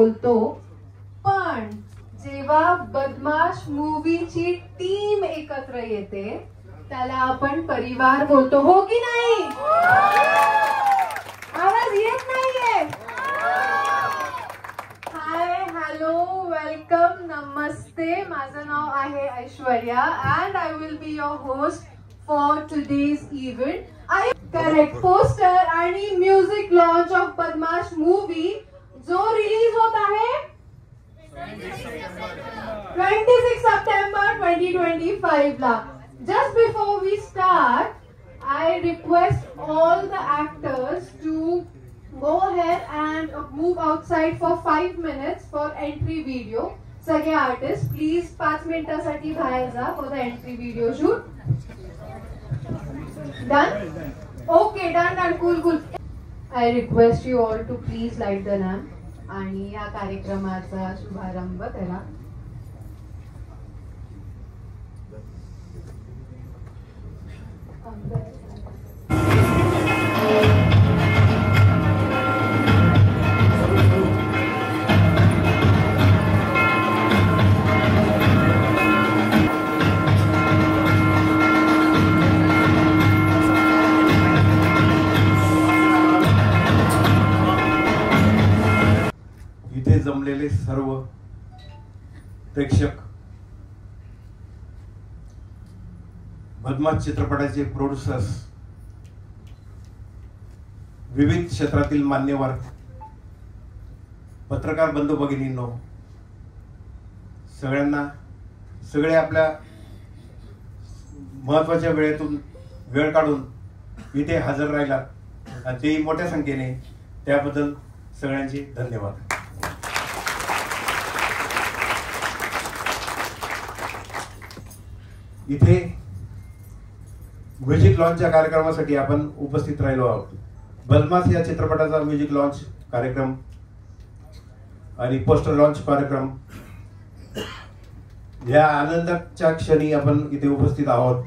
बोलतो, पण जेव्हा बदमाश मूवीची टीम एकत्र येते त्याला आपण परिवार बोलतो, हो की नाही? आवाज येत नाहीये. हाय, हॅलो, वेलकम, नमस्ते. माझं नाव आहे Aishwarya and I will be your host for today's event. Correct. Poster आणि म्युझिक लॉन्च ऑफ बदमाश मूवी जो रिलीज होत आहे 26 सप्टेंबर 2025 ला. Just before we start, I request all the actors to go ahead and move outside for 5 minutes for entry video. सगळे artists, please 5 मिनिटासाठी बाहेर जा for the entry video shoot. Done? Okay, done, cool. I request you all to please light the lamp आणि या कार्यक्रमाचा शुभारंभ करा. इथे जमलेले सर्व प्रेक्षक, बदमाश चित्रपटाचे प्रोड्युसर्स, विविध क्षेत्रातील मान्यवर, पत्रकार बंधू भगिनींनो, सगळे आपल्या महत्वाच्या वेळेतून वेळ काढून इथे हजर राहिलात आणि तेही मोठ्या संख्येने, त्याबद्दल सगळ्यांचे धन्यवाद. इथे म्युझिक लॉन्चच्या कार्यक्रमासाठी आपण उपस्थित राहिलो आहोत. बदमाश या चित्रपटाचा म्युझिक लॉन्च कार्यक्रम आणि पोस्टर लॉन्च कार्यक्रम या आनंदाच्या क्षणी आपण इथे उपस्थित आहोत.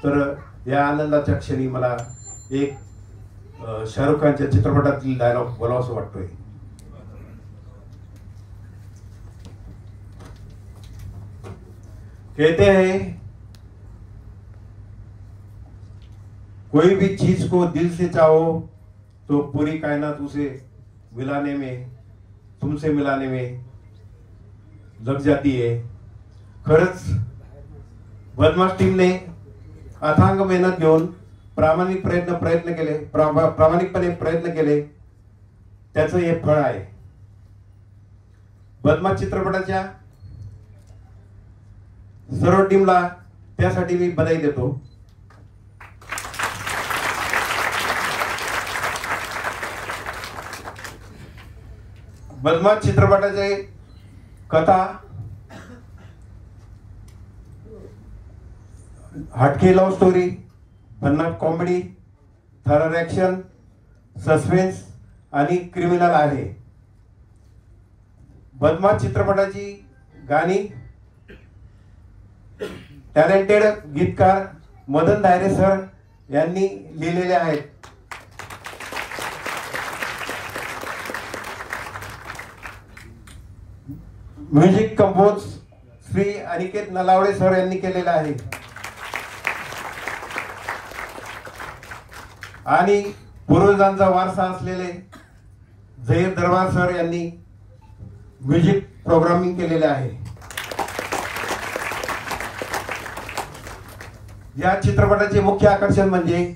तर या आनंदाच्या क्षणी मला एक शाहरुख खानच्या चित्रपटातील डायलॉग बोलावंसं वाटतोय. कहते हैं कोई भी चीज को दिल से चाहो तो पूरी कायनात उसे मिलाने में, तुमसे मिलाने में लग जाती है. खरंच बदमाश टीमने अथांग मेहनत घेऊन प्रामाणिकपणे प्रयत्न केले, त्याचं हे फळ आहे. बदमाश चित्रपटाच्या सर्व टीमला त्यासाठी मी बधाई देतो. बदमाश चित्रपटाचे कथा हटके लव्ह स्टोरी, भन्नाट कॉमेडी, थ्रिलर ॲक्शन, सस्पेन्स आणि क्रिमिनल आहे. बदमाश चित्रपटाची गाणी टॅलेंटेड गीतकार मदन धायरे सर यांनी लिहिलेले आहेत. Music compose Shri Aniket Nalawade sir यांनी केलेला आहे आणि पूर्वजांचा वारसा असलेले झहीर दरबार सर यांनी म्युझिक प्रोग्रामिंग केलेले आहे. या चित्रपटाचे मुख्य आकर्षण म्हणजे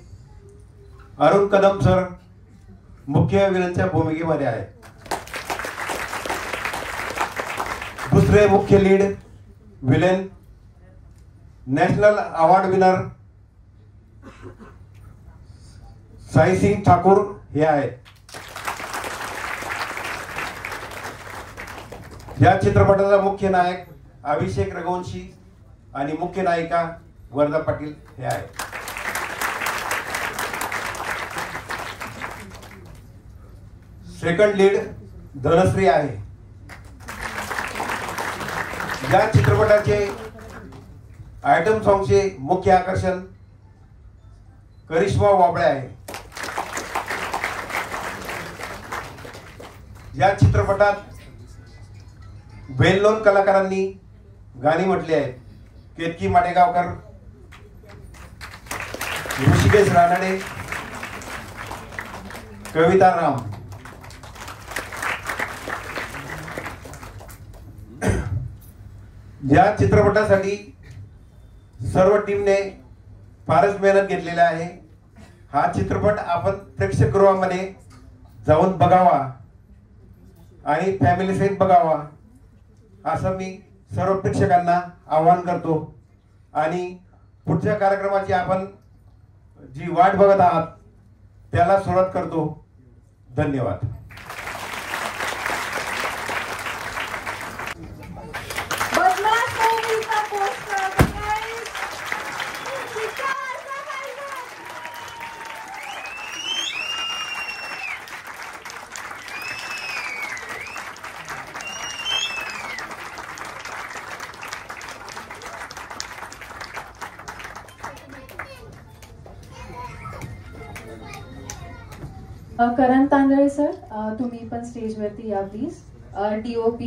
अरुण कदम सर मुख्य विलनच्या भूमिकेमध्ये आहेत. दुसरे मुख्य lead villain national award winner Sai Singh Thakur हे आहेत. या चित्रपटाचा मुख्य नायक अभिषेक रघुवंशी आणि मुख्य नायिका वर्धा पाटील हे आहेत. सेकंड लीड धनश्री आहे. या चित्रपटाचे आयटम सॉंगचे मुख्य आकर्षण करिश्मा वाबळे आहे. या चित्रपटात वेल नोन कलाकारांनी गाणी म्हटली आहेत. केतकी माटेगावकर, ऋषिकेश रानडे, कविता राम. या चित्रपटासाठी सर्व टीमने फारच मेहनत घेतलेली आहे. हा चित्रपट आपण प्रेक्षकगृहामध्ये जाऊन बघावा आणि फॅमिली सहित बघावा असं मी सर्व प्रेक्षकांना आवाहन करतो. आणि पुढच्या कार्यक्रमाची आपण जी वाट बघत आहात त्याला सुरुवात करतो. धन्यवाद. करण तांदळे सर, तुम्ही पण स्टेजवरती या please. DOP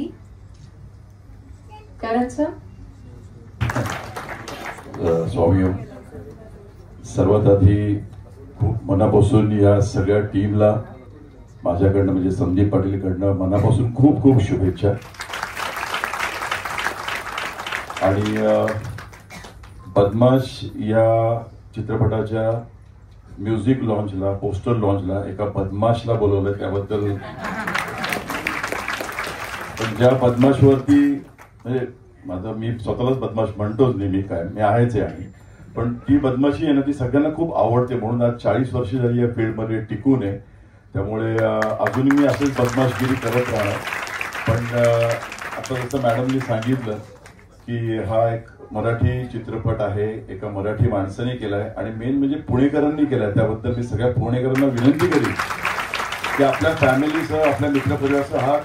Karan sir. Swami, सर्वात आधी खूप मनापासून या सगळ्या टीमला माझ्याकडनं म्हणजे संदीप पाटीलकडनं मनापासून खूप खूप शुभेच्छा. आणि बदमाश या चित्रपटाच्या म्युझिक लॉन्चला, पोस्टर लॉन्चला एका बदमाशला बोलवलं, त्याबद्दल. पण ज्या बदमाशवरती म्हणजे मी स्वतःलाच बदमाश म्हणतोच नेहमी, काय मी आहेच आहे. आणि पण ती बदमाशी आहे ना, ती सगळ्यांना खूप आवडते. म्हणून आज 40 वर्ष झाली या फील्डमध्ये टिकून आहे. त्यामुळे अजूनही मी असंच बदमाशगिरी करत राहणार. पण आता जसं मॅडमनी सांगितलं की हा एक मराठी चित्रपट आहे, एका मराठी माणसाने केलाय आणि मेन म्हणजे पुणेकरांनी केलाय. त्याबद्दल मी सगळ्या पुणेकरांना विनंती करीन की आपल्या फॅमिलीसह, आपल्या मित्रपरिवारासह हा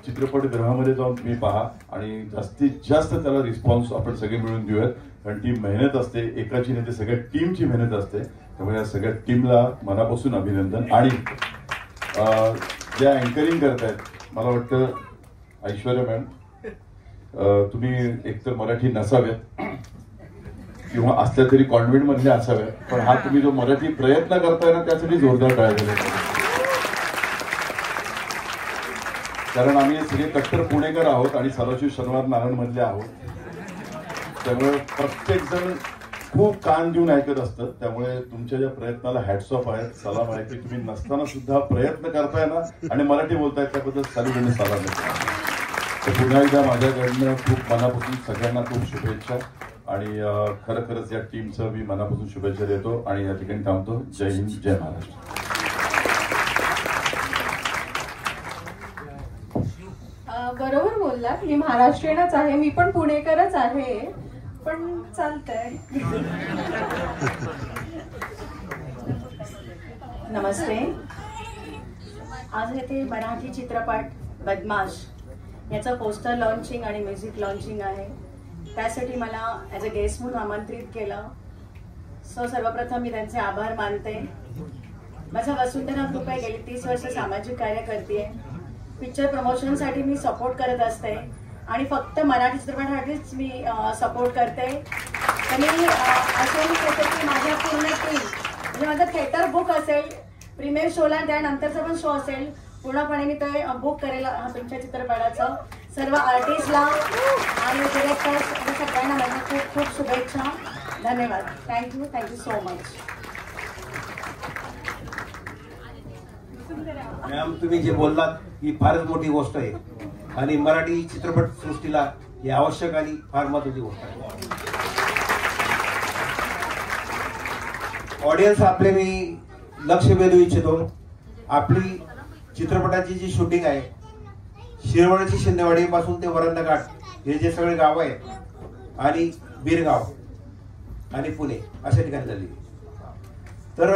चित्रपटगृहामध्ये जाऊन तुम्ही पहा आणि जास्तीत जास्त त्याला रिस्पॉन्स आपण सगळे मिळून देऊयात. कारण ती मेहनत असते, एकाची नाही, सगळ्या टीमची मेहनत असते. त्यामुळे या सगळ्या टीमला मनापासून अभिनंदन. आणि ज्या अँकरिंग करतायत, मला वाटतं ऐश्वर्या मॅम, तुम्ही एकतर मराठी नसाव्यात किंवा असल्या तरी कॉन्व्हेंट मधले असाव्यात, पण हा तुम्ही जो मराठी प्रयत्न करताय ना त्यासाठी जोरदार टाळ्या दिल्या. कारण आम्ही सगळे कट्टर पुणेकर आहोत आणि सदाशिव शनिवार नारायण मधले आहोत. त्यामुळे प्रत्येक जण खूप कान देऊन ऐकत असतं. त्यामुळे तुमच्या ज्या प्रयत्नाला हॅट्स ऑफ आहेत, सलाम आहे की तुम्ही नसताना सुद्धा प्रयत्न करताय ना आणि मराठी बोलताय, त्याबद्दल सगळ्यांनी सलाम देतो. तर पुन्हा एकदा माझ्याकडनं खूप मनापासून सगळ्यांना खूप शुभेच्छा. आणि खरंच या टीमचं मी मनापासून शुभेच्छा देतो आणि या ठिकाणी थांबतो. जय हिंद, जय महाराष्ट्र. बरोबर बोललात, मी महाराष्ट्रीयनच आहे, मी पण पुणेकरच आहे, पण चालतंय. नमस्ते. आज येथे मराठी चित्रपट बदमाश याचं पोस्टर लॉन्चिंग आणि म्युझिक लॉन्चिंग आहे. त्यासाठी मला ॲज अ गेस्ट म्हणून आमंत्रित केलं. सर्वप्रथम मी त्यांचे आभार मानते. माझा वसुंधरा ग्रुप आहे, गेली 30 वर्ष सामाजिक कार्य करते. पिक्चर प्रमोशनसाठी मी सपोर्ट करत असते आणि फक्त मराठी चित्रपटासाठीच मी सपोर्ट करते. तर मी असं करते की माझ्या पूर्ण टीम, म्हणजे माझं थिएटर बुक असेल, प्रीमियर शोला त्यानंतरचा पण शो असेल, पूर्णपणे मी ते बुक करेल तुमच्या चित्रपटाचं. सर्व आर्टिस्टला आणि डिरेक्टर्स सगळ्यांना माझ्या खूप खूप शुभेच्छा. धन्यवाद. Thank you so much. मॅम, तुम्ही जे बोललात ही फारच मोठी गोष्ट आहे आणि मराठी चित्रपट सृष्टीला ही आवश्यक आणि फार महत्वाची गोष्ट आहे. ऑडियन्स आपले मी लक्ष वेधू इच्छितो. आपली चित्रपटाची जी शूटिंग आहे, शिरवळची शिंदेवाडी पासून ते वरंदघाट हे जे सगळे गाव आहेत आणि बीरगाव आणि पुणे अशा ठिकाणी झाली. तर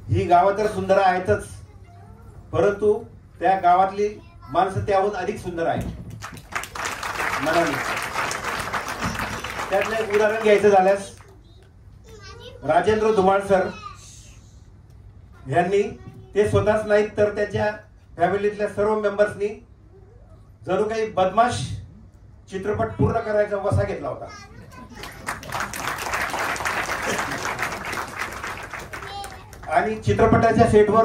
ही गावं तर सुंदर आहेतच, परंतु त्या गावातली माणसं त्याहून अधिक सुंदर आहेत मनाने. त्यातलं एक उदाहरण घ्यायचं झाल्यास राजेंद्र धुमाळ सर यांनी, ते स्वतःच नाहीत तर त्याच्या फॅमिलीतल्या सर्व मेंबर्सनी जणू काही बदमाश चित्रपट पूर्ण करायचा वसा घेतला होता. आणि चित्रपटाच्या सेटवर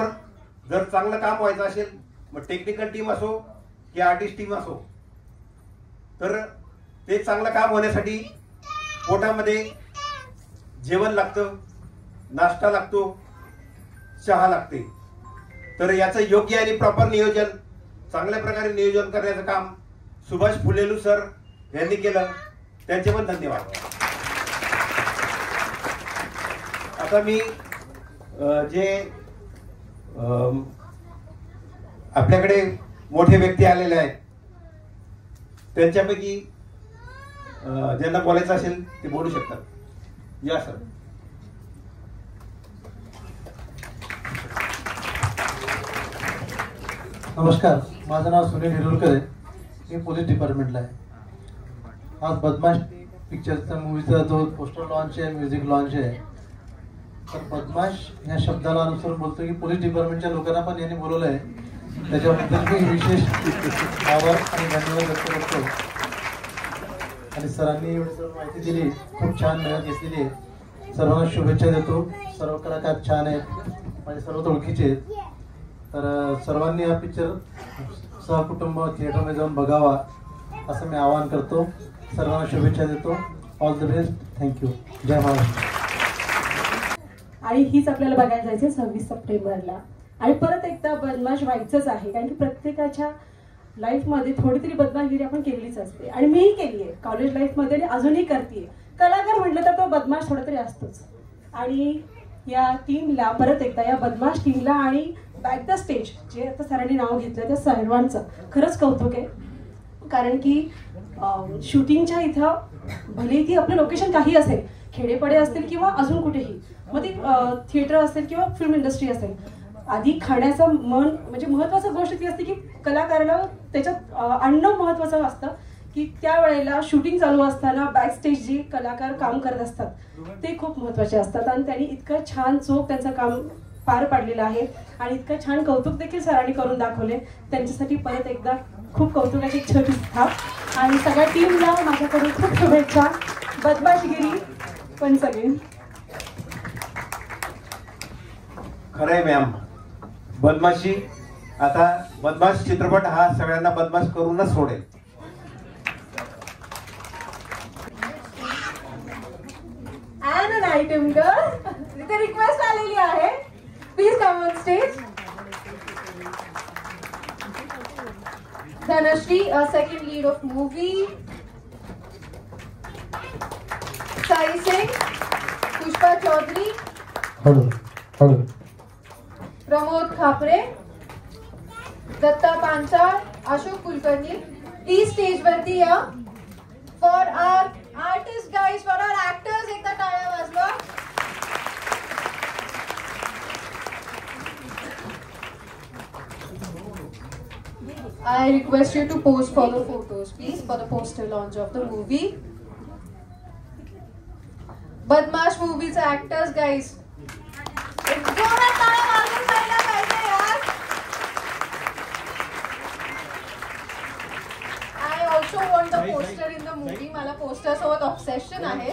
जर चांगलं काम व्हायचं असेल, मग टेक्निकल टीम असो की आर्टिस्ट टीम असो, तर ते चांगलं काम होण्यासाठी पोटामध्ये जेवण लागतं, नाश्ता लागतो, चहा लागते. तर याचं योग्य आणि प्रॉपर नियोजन, चांगल्या प्रकारे नियोजन करण्याचं काम सुभाष फुलेलू सर यांनी केलं. त्यांचे पण धन्यवाद. आता मी जे आपल्याकडे मोठे व्यक्ती आलेले आहेत त्यांच्यापैकी ज्यांना बोलायचं असेल ते बोलू शकतात. या सर. नमस्कार, माझं नाव सुनील हिरुलकर आहे. मी पोलीस डिपार्टमेंटला आहे. आज बदमाश पिक्चरचा मूवीचा जो पोस्टर लॉन्च आहे, म्युझिक लॉन्च आहे, तर बदमाश ह्या शब्दाला अनुसरून बोलतो की पोलीस डिपार्टमेंटच्या लोकांना पण यांनी बोलवलं आहे. त्याच्याबद्दल मी विशेष आभार आणि धन्यवाद व्यक्त करतो. आणि सरांनी एवढी सर्व माहिती दिली, खूप छान मेहनत घेतलेली आहे. सर्वांना शुभेच्छा देतो. सर्व कलाकार छान आहेत, माझे सर्व ओळखीचे आहेत. तर सर्वांनी हा पिक्चर सहकुटुंब थिएटरमध्ये जाऊन बघावा असं मी आवाहन करतो. सर्वांना शुभेच्छा देतो. All the best. थँक्यू. जय महाराष्ट्र. आणि हीच आपल्याला बघायला जायचं 26 सप्टेंबरला. आणि परत एकदा बदमाश व्हायचंच आहे, कारण की प्रत्येकाच्या लाईफमध्ये थोडी तरी बदमाशगिरी आपण केलीच असते. आणि मीही केली आहे कॉलेज लाईफमध्ये आणि अजूनही करते. कलाकार म्हटलं तर तो बदमाश थोडा तरी असतोच. आणि या टीमला परत एकदा, या बदमाश टीमला आणि बॅक द स्टेज जे आता सरांनी नाव घेतलं त्या सर्वांचं खरंच कौतुक आहे. कारण की शूटिंगच्या इथं भले ती आपलं लोकेशन काही असेल, खेडेपडे असतील किंवा अजून कुठेही, मग ती थिएटर असेल किंवा फिल्म इंडस्ट्री असेल, आधी खाण्याचं मन म्हणजे महत्त्वाची गोष्ट ती असते की कलाकाराला त्याच्यात आणणं महत्त्वाचं असतं. की त्यावेळेला शूटिंग चालू असताना बॅक स्टेज जे कलाकार काम करत असतात ते खूप महत्त्वाचे असतात. आणि त्यांनी इतकं छान चोख त्यांचं काम पार पाडलेलं आहे आणि इतकं छान कौतुक देखील सरांनी करून दाखवले. त्यांच्यासाठी परत एकदा खूप कौतुकाची छोटी थाप आणि सगळ्या टीमला माझ्याकडून खूप शुभेच्छा. बदमाशगिरी पण सगळे. खरंय मॅम, बदमाशी आता बदमाश चित्रपट हा सगळ्यांना बदमाश करूनच सोडेल. And an item girl, the request आलेली आहे. Please come on stage. Dhanashri, a second lead of movie. Sai Singh, Pushpa Chaudhary. Hello. Pramod Khapre, Datta Panchal, Ashok Kulkarni. Please stage वरती या. For our artist guys, for our actors एकदा टाळ्या वाजवा. I request you to pose for the photos, please, for the poster launch of the movie. बदमाश मूवीचे actors guys. एक जोरात टाळ्या वाजवून जायला पाहिजे यार. I also want the poster in the movie. मला पोस्टर सोबत ऑब्सेशन आहे.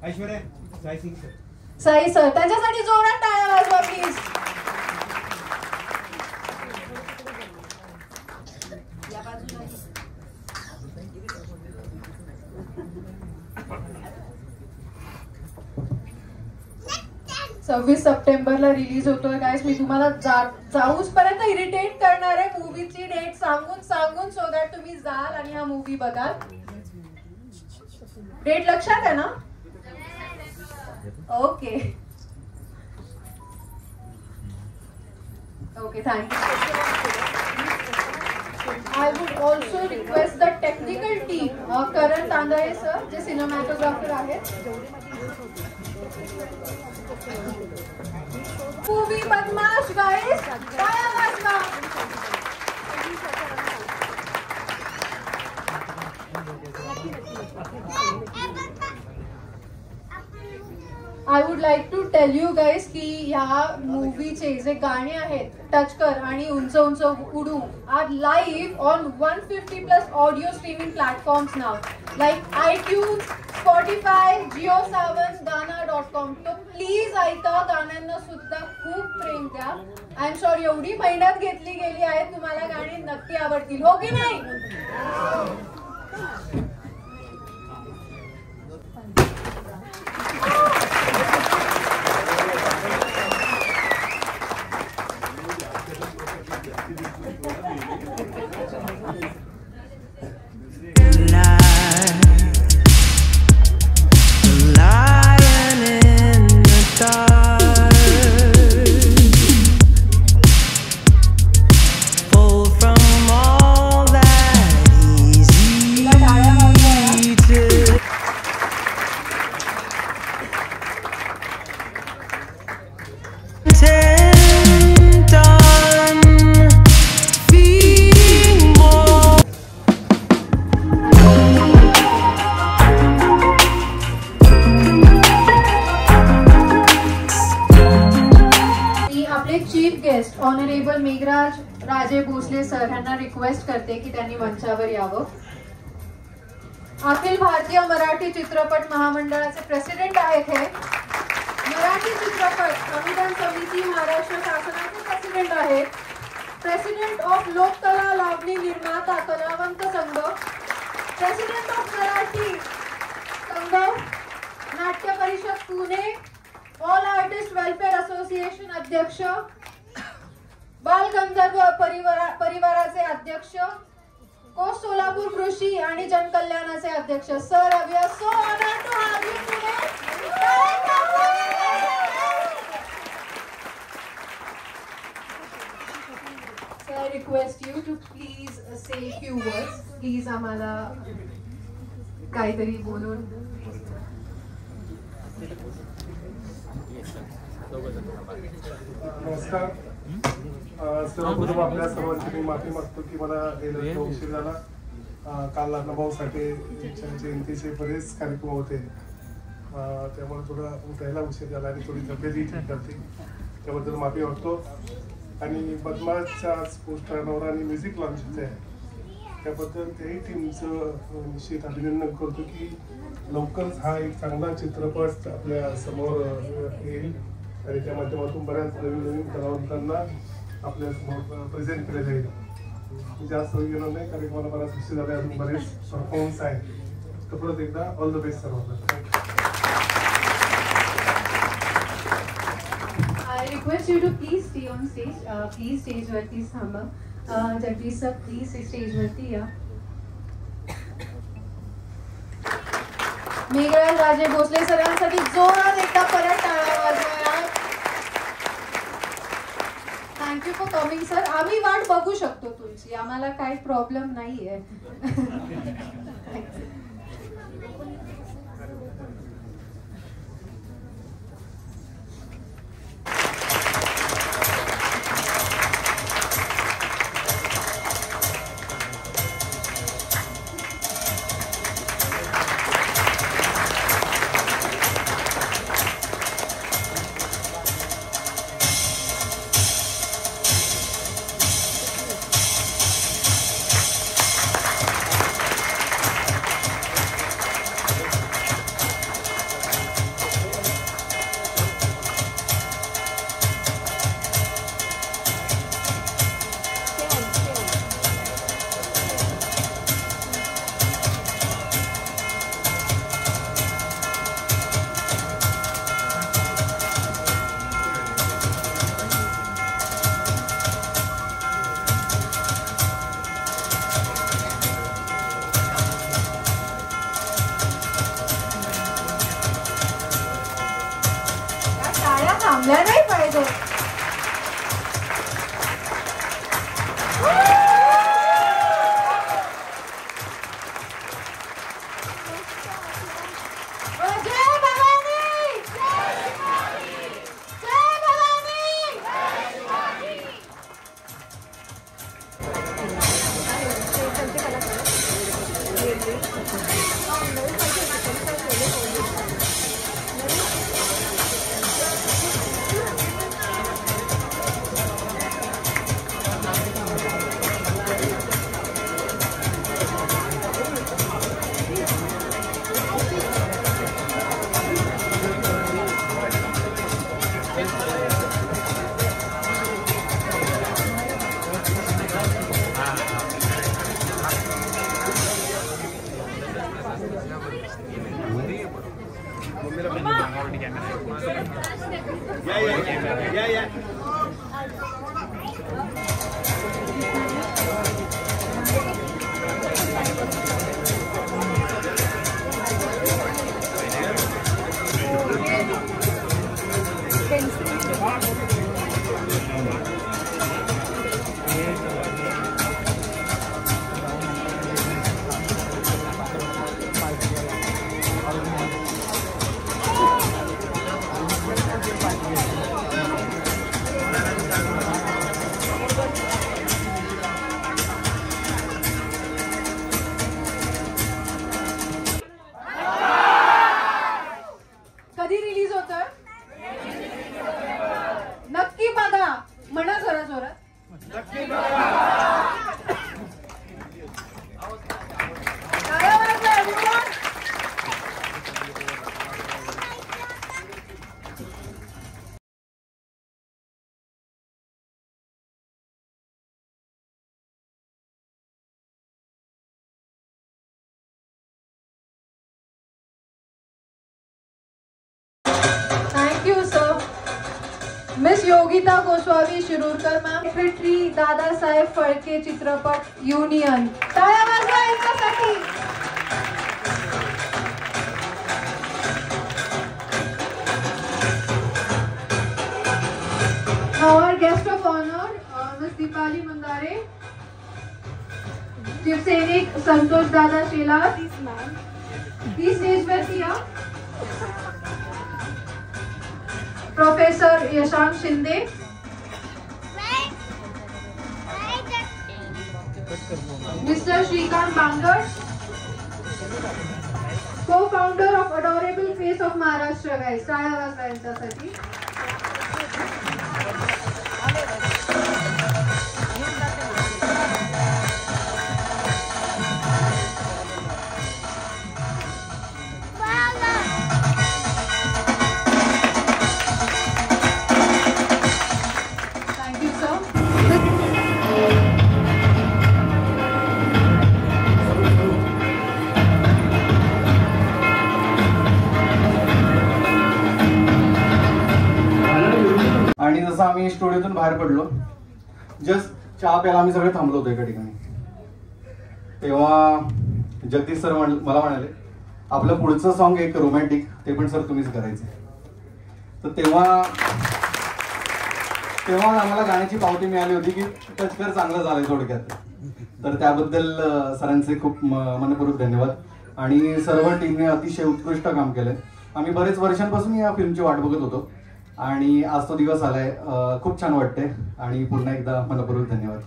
ऐश्वर्या, साई सिंग सर. साई सर, त्यांच्यासाठी जोरात टाळ्या वाजवा प्लीज. या बाजूला 26 सप्टेंबरला रिलीज होतोय गाइस. मी तुम्हाला जाऊच पर्यंत इरिटेट करणार आहे मूवीची डेट सांगून सो दॅट तुम्ही जाल आणि हा मूवी बघाल. डेट लक्षात आहे ना? Okay okay, thank you. I would also request the technical team, Karan Tandare sir, जे cinematographer आहेत. Movie बदमाश guys, टाळ्या वाजवा. I would like to tell you guys की या मूवीचे जे गाणे आहेत टच कर आणि उंच उंच उडू are live on 150+ audio streaming platforms नाव like iTunes, Spotify, JioSaavn, Gaana.com. तो प्लीज ऐका, गाण्यांना सुद्धा खूप प्रेम द्या. आय एम शुअर एवढी मेहनत घेतली गेली आहे, तुम्हाला गाणी नक्की आवडतील, हो की नाही? Chief guest honourable Meghraj Raje Bhosale sir यांना रिक्वेस्ट करते की त्यांनी मंचावर यावं. अखिल भारतीय मराठी चित्रपट महामंडळाचे प्रेसिडेंट आहेत हे. मराठी चित्रपट अनुदान समिती महाराष्ट्र शासनाचे प्रेसिडेंट आहेत. प्रेसिडेंट ऑफ लोककला लावणी निर्माता कलावंत संघ, प्रेसिडेंट ऑफ मराठी संघ Natya Parishad Pune, all artist welfare association अध्यक्ष, बाल गंधर्व परिवाराचे अध्यक्ष, कोस्ट सोलापूर कृषी आणि जनकल्याणाचे अध्यक्ष. Sir, we are so honoured to have you today. Sir, I request you to please say a few words. Please आम्हाला काहीतरी बोलून. नमस्कार. सर्वप्रथम आपल्या सर्वांची मी माफी मागतो की मला येण्याचा उशीर झाला. काल अण्णाभाऊ साठे यांच्या जयंतीचे बरेच कार्यक्रम होते, त्यामुळे थोडा उठायला उशीर झाला आणि थोडी तब्येतही ठीक करते, त्याबद्दल माफी मागतो. आणि बदमाशच्या आज पोस्टर नवरा आणि म्युझिक लॉन्च आहे, त्याबद्दल त्याही टीमचं निश्चित अभिनंदन करतो की लवकरच हा एक चांगला चित्रपट आपल्या समोर येईल आणि त्या माध्यमातून बऱ्याच नवीन कलावंतांना आपल्या समोर प्रेझेंट केले जाईल. मी जास्त वेळ गेलो नाही कारण मला बराच उशीर झाला, अजून बरेच परफॉर्मन्स आहे. तर परत एकदा ऑल द बेस्ट सर्वांना. I request you to please stay on stage. Please stage वरती थांबा. जगदीश सर प्लीज स्टेज वरती या. मेघराज राजे भोसले सरांसाठी जोरात एकदा परत टाळ्या वाजवा. Thank you for coming sir. आम्ही वाट बघू शकतो तुमची, आम्हाला काही प्रॉब्लेम नाहीये. थांबल्या नाही पाहिजे. Miss Yogita Goswami Shirurkar ma'am, secretary Dadasaheb Phalke चित्रपट युनियन. टाळ्या वाजवा यांच्यासाठी. Our guest of honor, Ms. Deepali Mandare, शिवसैनिक संतोष दादा शेलार, प्लीज स्टेज वरती या. Professor Yashank Shinde, mister Shrikant Bangar, co-founder of Adorable Face of Maharashtra guys. टाळ्या वाजवा यांच्यासाठी. आणि जसं आम्ही स्टुडिओतून बाहेर पडलो, जस्ट चहा प्यायला आम्ही सगळे थांबलो होतो एका ठिकाणी, तेव्हा जगदीश सर मला म्हणाले आपलं पुढचं सॉन्ग एक रोमॅन्टिक, ते पण सर तुम्हीच करायचं. तर तेव्हा आम्हाला गाण्याची पावती मिळाली होती की टचकर चांगलं झालंय थोडक्यात. तर त्याबद्दल सरांचे खूप मनपूर्वक धन्यवाद. आणि सर्व टीमने अतिशय उत्कृष्ट काम केलंय. आम्ही बरेच वर्षांपासून या फिल्मची वाट बघत होतो आणि आज तो दिवस आलाय. खूप छान वाटतंय आणि पुन्हा एकदा मनपूर्वक धन्यवाद.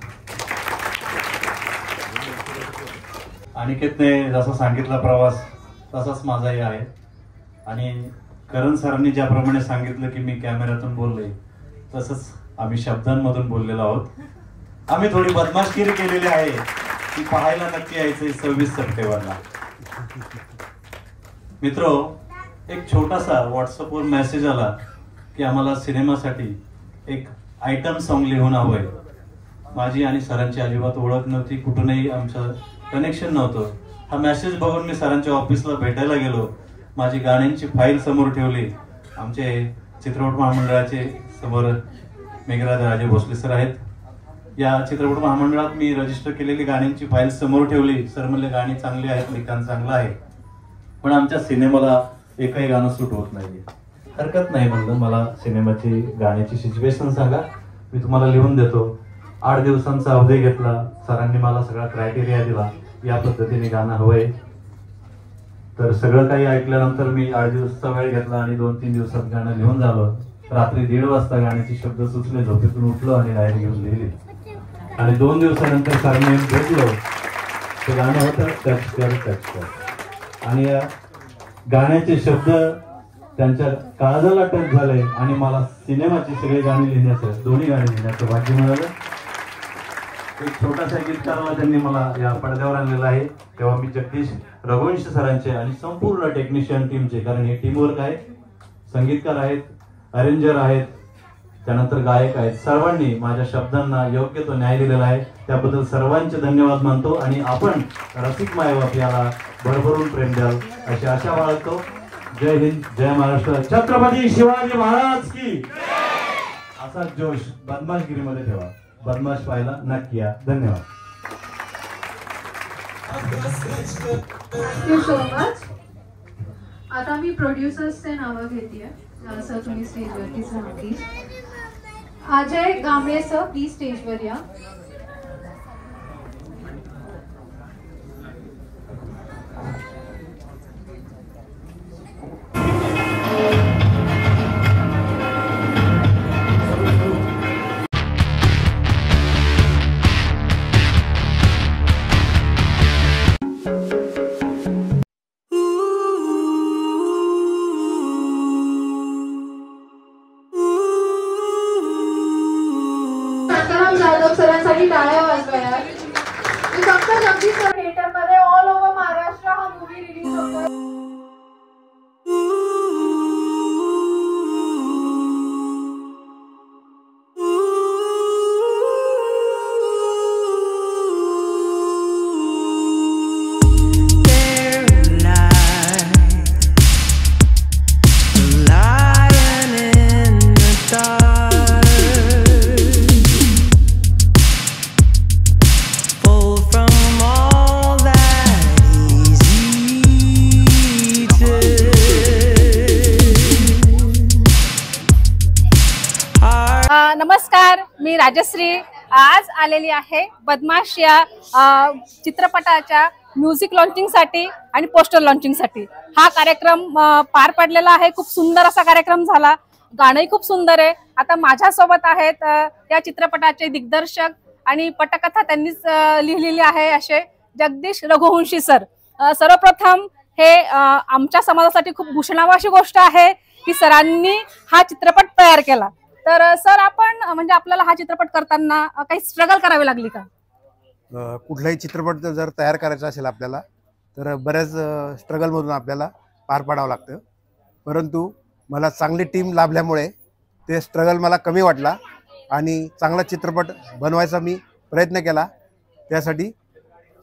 अनिकेतने जसा सांगितला प्रवास तसाच माझाही आहे. आणि करण सरांनी ज्याप्रमाणे सांगितलं की मी कॅमेऱ्यातून बोलले, तसंच आम्ही शब्दांमधून बोललेलो आहोत. आम्ही थोडी बदमाशगिरी केलेली आहे, ती पाहायला नक्की यायचंय 26 सप्टेंबरला. मित्रो, एक छोटासा व्हॉट्सअपवर मेसेज आला की आम्हाला सिनेमासाठी एक आयटम सॉन्ग लिहून हवंय. माझी आणि सरांची अजिबात ओळख नव्हती, कुठूनही आमचं कनेक्शन नव्हतं. हा मेसेज बघून मी सरांच्या ऑफिसला भेटायला गेलो. माझी गाण्यांची फाईल समोर ठेवली. आमचे चित्रपट महामंडळाचे समोर मेघराज राजे भोसले सर आहेत. या चित्रपट महामंडळात मी रजिस्टर केलेली गाण्यांची फाईल समोर ठेवली. सर म्हणले गाणी चांगली आहेत, लिखाण चांगलं आहे, पण आमच्या सिनेमाला एकही गाणं सूट होत नाही. हरकत नाही म्हणलं, मला सिनेमाची गाण्याची सिच्युएशन सांगा, मी तुम्हाला लिहून देतो. 8 दिवसांचा अवधी घेतला. सरांनी मला सगळा क्रायटेरिया दिला, या पद्धतीने गाणं हवंय. तर सगळं काही ऐकल्यानंतर मी 8 दिवसाचा वेळ घेतला आणि 2-3 दिवसात गाणं लिहून झालं. रात्री 1:30 वाजता गाण्याचे शब्द सुचले, झोपेतून उठलो आणि डायरी घेऊन लिहिली. आणि 2 दिवसानंतर सरांनी भेटलो, ते गाणं होतं टच कर टच कर. आणि या गाण्याचे शब्द त्यांच्या काळजाला टच झाले आणि मला सिनेमाची सगळी गाणी लिहिण्याचं, दोन्ही गाणी लिहिण्याचं भाग्य मिळालं. एक छोटासा गीतकाराला त्यांनी मला या पडद्यावर आणलेला आहे. तेव्हा मी जगदीश रघुवंश सरांचे आणि संपूर्ण टेक्निशियन टीमचे, कारण हे टीमवर्क आहे, संगीतकार आहेत, अरेंजर आहेत, त्यानंतर गायक आहेत, सर्वांनी माझ्या शब्दांना योग्य तो न्याय दिलेला आहे. त्याबद्दल सर्वांचे धन्यवाद मानतो. आणि आपण रसिक मायबाप याला भरभरून प्रेम द्याल अशी आशा बाळगतो. जय हिंद, जय महाराष्ट्र, छत्रपती शिवाजी महाराज की. असा जोश बदमाशगिरीमध्ये ठेवा. बदमाश पाहायला नक्की या. धन्यवाद. Thank you so much. आता मी प्रोड्युसर्सचे नावं घेते. सर तुम्ही स्टेजवरती जा प्लीज. अजय गांबळे सर प्लीज स्टेजवर या. सरांसाठी टाळ्या वाजवा यार. मी फक्त जगदीश सर थिएटर मध्ये ऑल ओव्हर महाराष्ट्र हा मूवी रिलीज होतोय. Lion in the dark. मी राजश्री आज आलेली आहे बदमाश या चित्रपटाच्या म्युझिक लॉन्चिंगसाठी आणि पोस्टर लॉन्चिंगसाठी। हा कार्यक्रम पार पडलेला आहे, खूप सुंदर असा कार्यक्रम झाला, गाणंही खूप सुंदर आहे। आता माझ्यासोबत आहेत या चित्रपटाचे दिग्दर्शक आणि पटकथा त्यांनीच लिहिलेली आहे असे जगदीश रघुवंशी सर। सर्वप्रथम हे आमच्या समाजासाठी खूप भूषणावशी गोष्ट आहे की सरांनी हा चित्रपट तयार केला। तर सर आपण म्हणजे आपल्याला हा चित्रपट करताना काही स्ट्रगल करावी लागली का? कुठलाही चित्रपट जर तयार करायचा असेल आपल्याला तर बऱ्याच स्ट्रगलमधून आपल्याला पार पाडावं लागतं, परंतु मला चांगली टीम लाभल्यामुळे ते स्ट्रगल मला कमी वाटला आणि चांगला चित्रपट बनवायचा मी प्रयत्न केला, त्यासाठी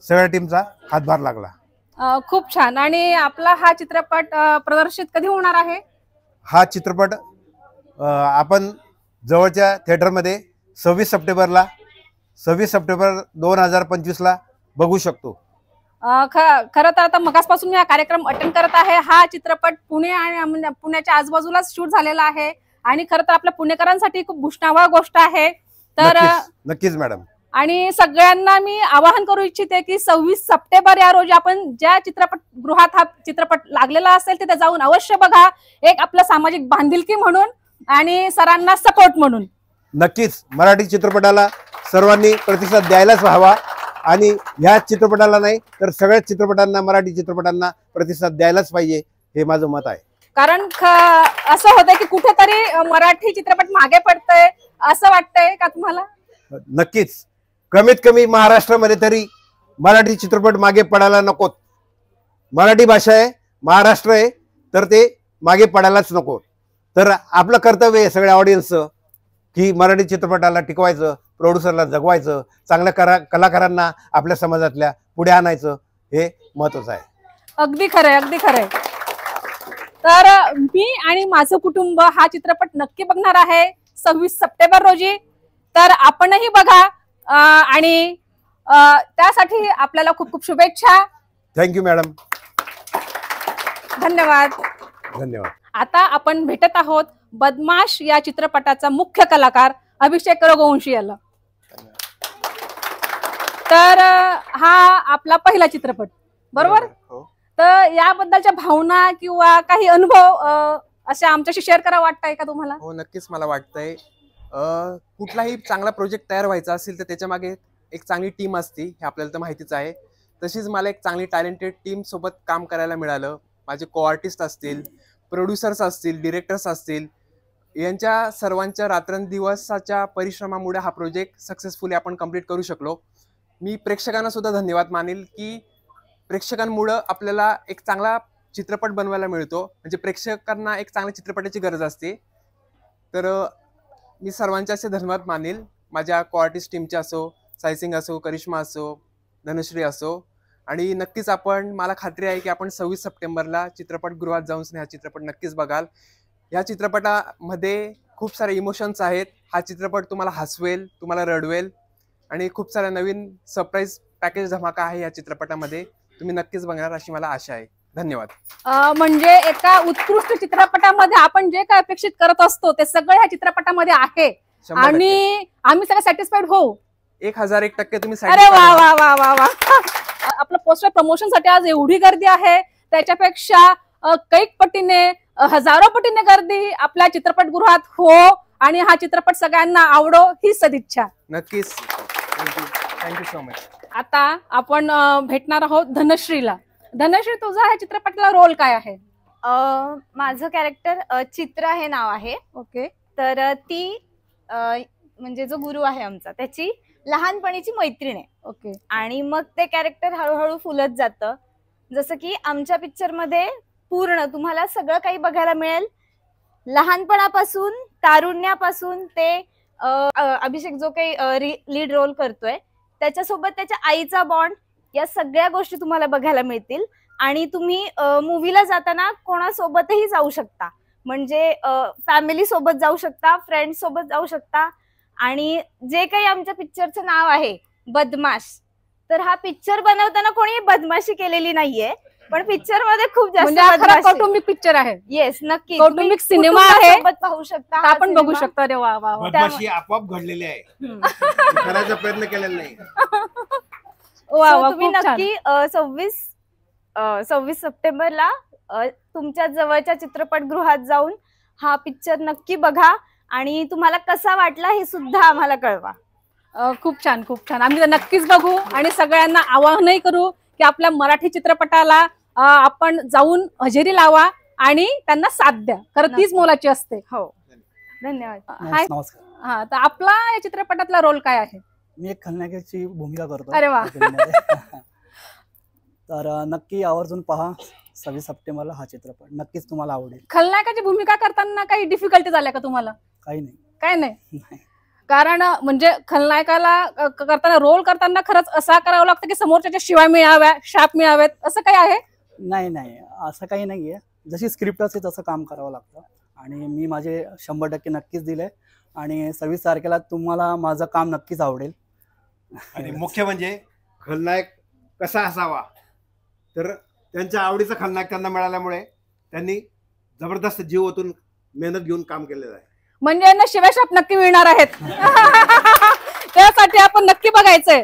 सगळ्या टीमचा हातभार लागला। खूप छान। आणि आपला हा चित्रपट प्रदर्शित कधी होणार आहे? हा चित्रपट आपण जवळच्या थिएटरमध्ये 26 सप्टेंबर 2025 बघू शकतो। खरं तर आता मगासपासून मी हा कार्यक्रम अटेंड करत आहे। हा चित्रपट पुणे आणि पुण्याच्या आजूबाजूलाच शूट झालेला आहे आणि खरं तर आपल्या पुणेकरांसाठी खूप भूषणावह गोष्ट आहे। तर नक्कीच मॅडम, आणि सगळ्यांना मी आवाहन करू इच्छिते की 26 सप्टेंबर या रोजी आपण ज्या चित्रपटगृहात हा चित्रपट लागलेला असेल तिथे जाऊन अवश्य बघा, एक आपलं सामाजिक बांधिलकी म्हणून आणि सरांना सपोर्ट म्हणून। नक्कीच मराठी चित्रपटाला सर्वांनी प्रतिसाद द्यायलाच हवा आणि ह्या चित्रपटाला नाही तर सगळ्या चित्रपटांना, मराठी चित्रपटांना प्रतिसाद द्यायलाच पाहिजे, हे माझं मत आहे। कारण असं होतं की कुठेतरी मराठी चित्रपट मागे पडतंय असं वाटतंय का तुम्हाला? नक्कीच, कमीत कमी महाराष्ट्रामध्ये तरी मराठी चित्रपट मागे पडायला नकोत। मराठी भाषा आहे, महाराष्ट्र आहे, तर ते मागे पडायलाच नको। तर आपलं कर्तव्य आहे सगळ्या ऑडियन्सचं की मराठी चित्रपटाला टिकवायचं, प्रोड्युसरला जगवायचं, चांगल्या कलाकारांना आपल्या समाजातल्या पुढे आणायचं, हे महत्त्वाचं आहे। अगदी खरंय, अगदी खरंय। तर मी आणि माझं कुटुंब हा चित्रपट नक्की बघणार आहे 26 सप्टेंबर रोजी, तर आपणही बघा आणि त्यासाठी आपल्याला खूप खूप शुभेच्छा। थँक्यू मॅडम, धन्यवाद। धन्यवाद। आता आपण भेटत आहोत बदमाश या चित्रपटाचा मुख्य कलाकार अभिषेक रघुवंशी याला। तर हा आपला पहिला चित्रपट बरोबर? तर याबद्दलच्या भावना किंवा काही अनुभव असे आमच्याशी शेअर करा वाटतंय का तुम्हाला? हो, नक्कीच मला वाटतंय कुठलाही चांगला प्रोजेक्ट तयार व्हायचा असेल तर त्याच्या मागे एक चांगली टीम असते, हे आपल्याला तर माहितीच आहे। तशीच मला एक चांगली टॅलेंटेड टीम सोबत काम करायला मिळालं। माझे को आर्टिस्ट असतील, प्रोड्युसर्स असतील, डिरेक्टर्स असतील, यांच्या सर्वांच्या रात्रंदिवसाच्या परिश्रमामुळे हा प्रोजेक्ट सक्सेसफुली आपण कंप्लीट करू शकलो। मी प्रेक्षकांना सुद्धा धन्यवाद मानेल की प्रेक्षकांमुळं आपल्याला एक चांगला चित्रपट बनवायला मिळतो, म्हणजे प्रेक्षकांना एक चांगल्या चित्रपटाची गरज असते। तर मी सर्वांचे असे धन्यवाद मानेल, माझ्या को आर्टिस्ट टीमचे असो, सायसिंग असो, करिश्मा असो, धनश्री असो, आणि नक्कीच आपण, मला खात्री आहे की आपण 26 सप्टेंबरला चित्रपटगृहात जाऊन हा चित्रपट नक्कीच बघाल। या चित्रपटामध्ये खूप सारे इमोशन्स आहेत। हा चित्रपट तुम्हाला हसवेल, तुम्हाला रडवेल आणि खूप साऱ्या नवीन सरप्राईज पॅकेज धमाका आहे या चित्रपटामध्ये, तुम्ही नक्कीच बघणार अशी मला आशा आहे। धन्यवाद। म्हणजे एका उत्कृष्ट चित्रपटामध्ये आपण जे काय अपेक्षित करत असतो ते सगळं ह्या चित्रपटामध्ये आहे आणि आम्ही सगळे सॅटिस्फाईड होऊ। 1001% तुम्ही। अरे वा वा वा वा वा। आपलं पोस्टर प्रमोशन साठी आज एवढी गर्दी आहे, त्याच्यापेक्षा कैक पटीने, हजारो पटीने गर्दी आपल्या चित्रपटगृहात हो आणि हा चित्रपट सगळ्यांना आवडो ही सदिच्छा। नक्कीच, थँक्यू सो मच। आता आपण भेटणार आहोत धनश्रीला। धनश्री, तुझा ह्या चित्रपटाला रोल काय आहे? माझं कॅरेक्टर चित्रा हे नाव आहे। ओके। तर ती म्हणजे जो गुरु आहे आमचा त्याची लहानपणीची मैत्रीण आहे। ओके। आणि मग ते कॅरेक्टर हळूहळू फुलत जातं, जसं की आमच्या पिक्चरमध्ये पूर्ण तुम्हाला सगळं काही बघायला मिळेल, लहानपणापासून तारुण्यापासून ते अभिषेक जो काही लीड रोल करतोय त्याच्यासोबत त्याच्या आईचा बॉन्ड, या सगळ्या गोष्टी तुम्हाला बघायला मिळतील। आणि तुम्ही मूवीला जाताना कोणासोबतही जाऊ शकता, म्हणजे फॅमिली सोबत जाऊ शकता, फ्रेंड्स सोबत जाऊ शकता। आणि जे काही आमच्या पिक्चरचं नाव आहे बदमाश, तर हा पिक्चर बनवताना कोणी बदमाशी केलेली नाहीये, पण पिक्चर मध्ये खूप जास्त म्हणजे हा खरा कौटुंबिक पिक्चर आहे. येस, नक्की कौटुंबिक सिनेमा आहे, पाहू शकता, आपण बघू शकतो. अरे वा वा वा. बदमाशी आपोआप घडलेली आहे, करायचा प्रयत्न केलेला नाही. वा वा, तुम्ही खूप छान. नक्की 26 सप्टेंबरला तुमच्या जवळच्या चित्रपटगृहात जाऊन हा पिक्चर नक्की बघा आणि तुम्हाला कसा वाटला हे सुद्धा आम्हाला कळवा. खूप छान, खूप छान. आम्ही नक्कीच बघू आणि सगळ्यांना आवाहनही करू की आपल्या मराठी चित्रपटाला आपण जाऊन हजेरी लावा आणि त्यांना साथ द्या, खरं तीच मोलाची असते. हो, धन्यवाद. हाय, नमस्कार. हा, तर आपला या चित्रपटातला रोल काय आहे? मी एक खलनायकाची भूमिका करतो. अरे वा. तर नक्की आवर्जून पहा 26 सप्टेंबरला हा चित्रपट, नक्कीच तुम्हाला आवडेल. खलनायकाची भूमिका करताना काही डिफिकल्टी झाल्या का तुम्हाला? काही नाही. काय नाही. कारण म्हणजे खलनायकाला करताना, रोल करताना खरंच असा करावं लागतं की समोरच्या शिवाय मिळाव्या, शाप मिळावेत, असं काही आहे? नाही नाही, असं काही नाहीये. जशी स्क्रिप्ट असते तसं काम करावं लागतं आणि मी माझे 100% नक्कीच दिले आणि 26 तारखेला तुम्हाला माझं काम नक्कीच आवडेल. आणि मुख्य म्हणजे खलनायक कसा असावा, तर त्यांच्या आवडीचा खलनायक त्यांना मिळाल्यामुळे त्यांनी जबरदस्त जीव ओतून मेहनत घेऊन काम केलेलं आहे. म्हणजे यांना शिवाशाप नक्की मिळणार आहेत. त्यासाठी आपण नक्की बघायचंय.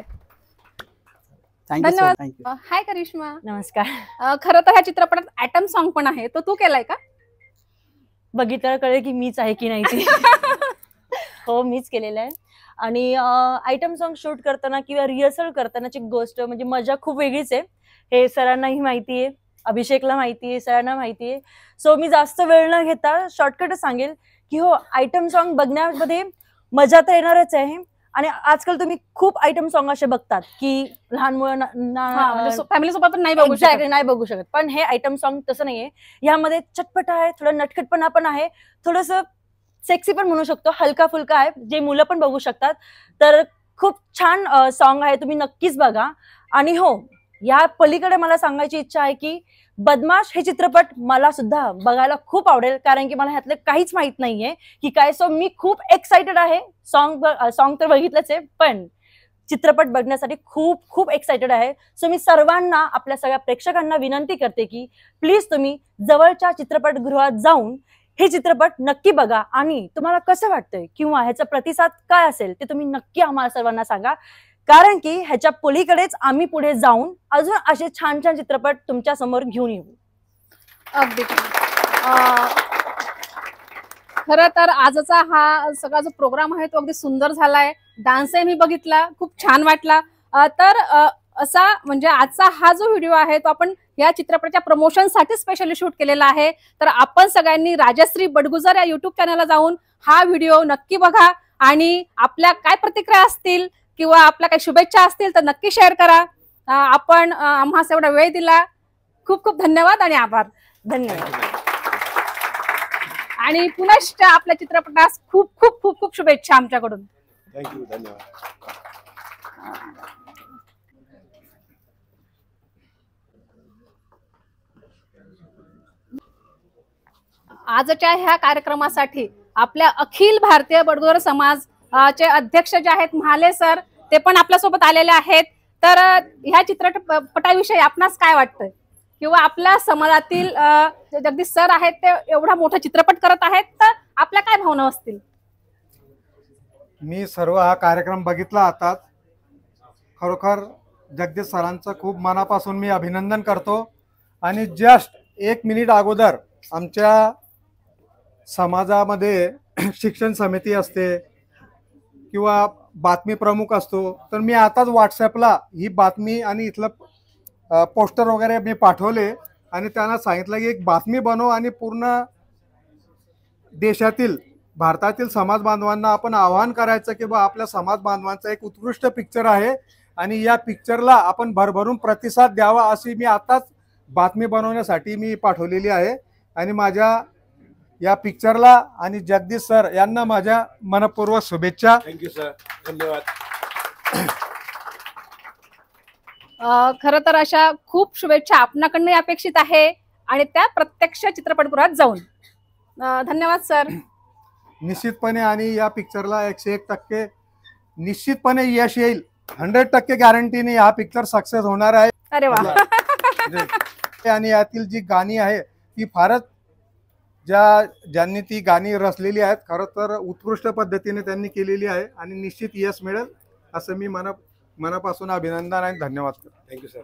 धन्यवाद. हाय करिश्मा. नमस्कार. खरं तर ह्या चित्रपटात ॲटम सॉन्ग पण आहे, तो तू केलाय का? बघितलं कळेल की मीच आहे की नाही ते. हो, मीच केलेलं आहे. आणि आयटम सॉन्ग शूट करताना किंवा रिहर्सल करतानाची गोष्ट म्हणजे मजा खूप वेगळीच आहे. हे सरांनाही माहिती आहे, अभिषेकला माहिती आहे, सरांना माहिती आहे. सो मी जास्त वेळ न घेता शॉर्टकटच सांगेल की हो, आयटम सॉन्ग बघण्यामध्ये मजा तर येणारच आहे. आणि आजकाल तुम्ही खूप आयटम सॉन्ग असे बघतात की लहान मुलांना फॅमिली सोबत नाही बघू शकत, पण हे आयटम सॉन्ग तसं नाहीये. यामध्ये चटपट आहे, थोडं नटखटपणा पण आहे, थोडस सेक्सी पण म्हणू शकतो, हलका फुलका आहे, जे मुलं पण बघू शकतात. तर खूप छान सॉन्ग आहे, तुम्ही नक्कीच बघा. आणि हो, या पलीकडे मला सांगायची इच्छा आहे की बदमाश हे चित्रपट मला सुद्धा बघायला खूप आवडेल, कारण की मला ह्यातलं काहीच माहित नाहीये की काय. सो मी खूप एक्साइटेड आहे. सॉन्ग तर बघितलंच आहे, पण चित्रपट बघण्यासाठी खूप खूप एक्साइटेड आहे. सो मी सर्वांना, आपल्या सगळ्या प्रेक्षकांना विनंती करते की प्लीज तुम्ही जवळच्या चित्रपटगृहात जाऊन हे चित्रपट नक्की बघा आणि तुम्हाला कसं वाटतंय किंवा ह्याचा प्रतिसाद काय असेल ते तुम्ही नक्की आम्हाला सर्वांना सांगा, कारण की ह्याच्या पलीकडेच आम्ही पुढे जाऊन अजून असे छान छान चित्रपट तुमच्या समोर घेऊन येऊ. अगदी. खरं तर आजचा हा सगळा जो प्रोग्राम आहे तो अगदी सुंदर झालाय. डान्सही मी बघितला, खूप छान वाटला. तर असा म्हणजे आजचा हा जो व्हिडिओ आहे तो आपण या चित्रपटाच्या प्रमोशनसाठी स्पेशली शूट केलेला आहे. तर आपण सगळ्यांनी राजश्री बडगुजर या युट्यूब चॅनलला जाऊन हा व्हिडिओ नक्की बघा आणि आपल्या काय प्रतिक्रिया असतील किंवा आपल्या काही शुभेच्छा असतील तर नक्की शेअर करा. आपण आम्हाला एवढा वेळ दिला, खूप खूप धन्यवाद आणि आभार. धन्यवाद. आणि पुनश्च आपल्या चित्रपटास खूप खूप खूप खूप शुभेच्छा आमच्याकडून. थँक्यू. धन्यवाद. आजच्या ह्या कार्यक्रमासाठी आपल्या अखिल भारतीय बडगुजर समाज चे अध्यक्ष जे आहेत महाले सर, ते पण आपल्यासोबत आलेले आहेत. तर ह्या चित्रपटाविषयी आपणास काय वाटतंय किंवा आपल्या समाजातील जगदीश सर आहेत ते एवढा मोठा चित्रपट करत आहेत, तर आपल्या काय भावना असतील? मी सर्व हा कार्यक्रम बघितला आता. खरोखर जगदीश सरांचं खूप मनापासून मी अभिनंदन करतो. आणि जस्ट 1 मिनिट अगोदर आमच्या समाजामध्ये शिक्षण समिती असते किंवा बातमी प्रमुख असतो, तर मी आताच व्हॉट्सॲपला ही बातमी आणि इथलं पोस्टर वगैरे मी पाठवले आणि त्यांना सांगितलं की एक बातमी बनव आणि पूर्ण देशातील, भारतातील समाज बांधवांना आपण आवाहन करायचं की बा आपल्या समाज बांधवांचा एक उत्कृष्ट पिक्चर आहे आणि या पिक्चरला आपण भरभरून प्रतिसाद द्यावा, अशी मी आताच बातमी बनवण्यासाठी मी पाठवलेली आहे. आणि माझ्या या पिक्चरला आणि जगदीश सर यांना माझ्या मनपूर्वक शुभेच्छा. Thank you sir. धन्यवाद. खरं तर अशा खूप शुभेच्छा आपणाकडनं अपेक्षित आहे आणि त्या प्रत्यक्ष चित्रपटगृहात जाऊन. धन्यवाद सर. निश्चितपणे आणि या पिक्चरला 101% निश्चितपणे यश येईल. 100% गॅरंटीने हा पिक्चर सक्सेस होणार आहे. अरे वा. आणि यातील जी गाणी आहे ती फारच ज्यांनी ती गाणी रचलेली आहेत खरं तर उत्कृष्ट पद्धतीने त्यांनी केलेली आहे आणि निश्चित यश मिळेल असं मी मनापासून अभिनंदन आणि धन्यवाद करतो. Thank you sir.